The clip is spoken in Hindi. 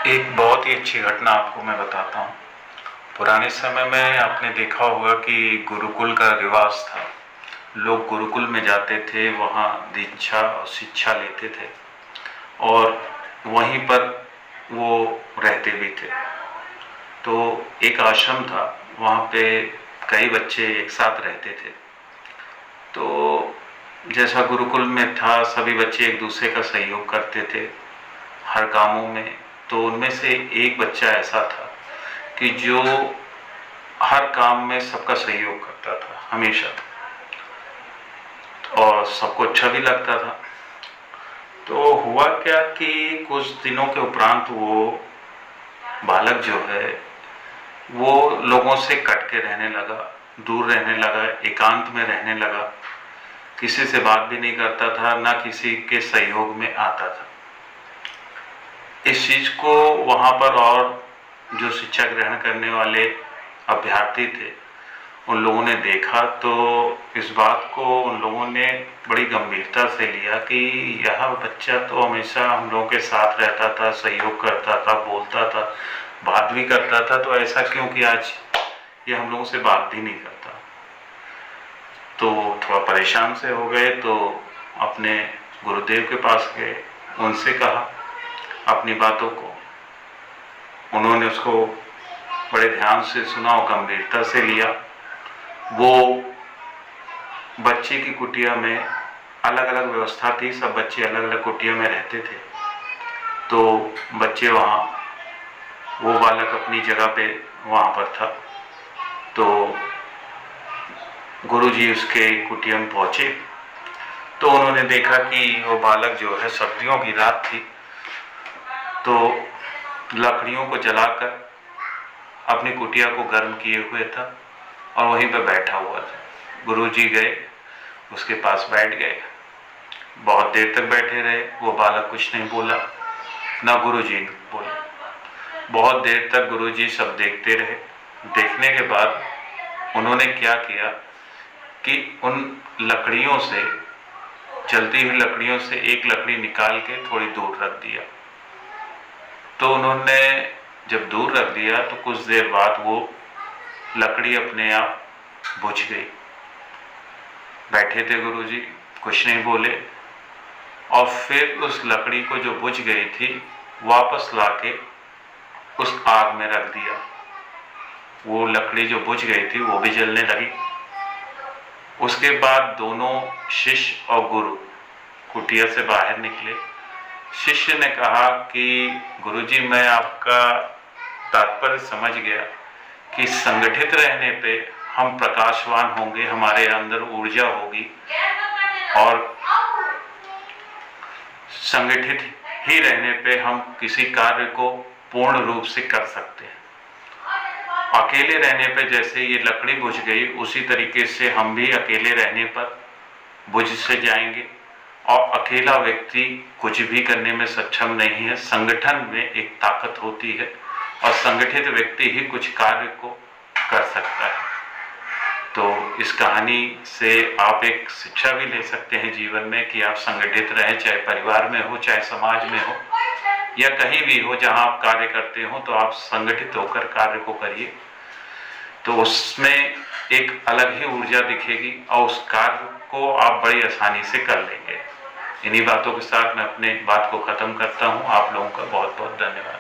एक बहुत ही अच्छी घटना आपको मैं बताता हूँ। पुराने समय में आपने देखा होगा कि गुरुकुल का रिवाज था। लोग गुरुकुल में जाते थे, वहाँ दीक्षा और शिक्षा लेते थे और वहीं पर वो रहते भी थे। तो एक आश्रम था, वहाँ पे कई बच्चे एक साथ रहते थे। तो जैसा गुरुकुल में था, सभी बच्चे एक दूसरे का सहयोग करते थे हर कामों में। तो उनमें से एक बच्चा ऐसा था कि जो हर काम में सबका सहयोग करता था हमेशा, और सबको अच्छा भी लगता था। तो हुआ क्या कि कुछ दिनों के उपरांत वो बालक जो है वो लोगों से कट के रहने लगा, दूर रहने लगा, एकांत में रहने लगा, किसी से बात भी नहीं करता था, ना किसी के सहयोग में आता था। इस चीज को वहाँ पर और जो शिक्षा ग्रहण करने वाले अभ्यर्थी थे, उन लोगों ने देखा। तो इस बात को उन लोगों ने बड़ी गंभीरता से लिया कि यह बच्चा तो हमेशा हम लोगों के साथ रहता था, सहयोग करता था, बोलता था, बात भी करता था, तो ऐसा क्यों कि आज ये हम लोगों से बात भी नहीं करता। तो थोड़ा परेशान से हो गए, तो अपने गुरुदेव के पास गए, उनसे कहा अपनी बातों को। उन्होंने उसको बड़े ध्यान से सुना और गंभीरता से लिया। वो बच्चे की कुटिया में अलग अलग व्यवस्था थी, सब बच्चे अलग अलग कुटिया में रहते थे। तो बच्चे वहाँ, वो बालक अपनी जगह पे वहाँ पर था। तो गुरुजी उसके कुटिया में पहुँचे, तो उन्होंने देखा कि वो बालक जो है, सर्दियों की रात थी, तो लकड़ियों को जलाकर अपनी कुटिया को गर्म किए हुए था और वहीं पर बैठा हुआ था। गुरुजी गए, उसके पास बैठ गए, बहुत देर तक बैठे रहे। वो बालक कुछ नहीं बोला, ना गुरुजी ने बोला। बहुत देर तक गुरुजी सब देखते रहे। देखने के बाद उन्होंने क्या किया कि उन लकड़ियों से, जलती हुई लकड़ियों से एक लकड़ी निकाल के थोड़ी दूर रख दिया। तो उन्होंने जब दूर रख दिया तो कुछ देर बाद वो लकड़ी अपने आप बुझ गई। बैठे थे गुरुजी, कुछ नहीं बोले, और फिर उस लकड़ी को जो बुझ गई थी वापस लाके उस आग में रख दिया। वो लकड़ी जो बुझ गई थी वो भी जलने लगी। उसके बाद दोनों शिष्य और गुरु कुटिया से बाहर निकले। शिष्य ने कहा कि गुरुजी, मैं आपका तात्पर्य समझ गया कि संगठित रहने पे हम प्रकाशवान होंगे, हमारे अंदर ऊर्जा होगी और संगठित ही रहने पे हम किसी कार्य को पूर्ण रूप से कर सकते हैं। अकेले रहने पे जैसे ये लकड़ी बुझ गई, उसी तरीके से हम भी अकेले रहने पर बुझ से जाएंगे। और अकेला व्यक्ति कुछ भी करने में सक्षम नहीं है। संगठन में एक ताकत होती है और संगठित व्यक्ति ही कुछ कार्य को कर सकता है। तो इस कहानी से आप एक शिक्षा भी ले सकते हैं जीवन में कि आप संगठित रहें, चाहे परिवार में हो, चाहे समाज में हो, या कहीं भी हो जहां आप कार्य करते हो, तो आप संगठित होकर कार्य को करिए। तो उसमें एक अलग ही ऊर्जा दिखेगी और उस कार्य को आप बड़ी आसानी से कर लेंगे। इन्हीं बातों के साथ मैं अपने बात को खत्म करता हूँ। आप लोगों का बहुत बहुत धन्यवाद।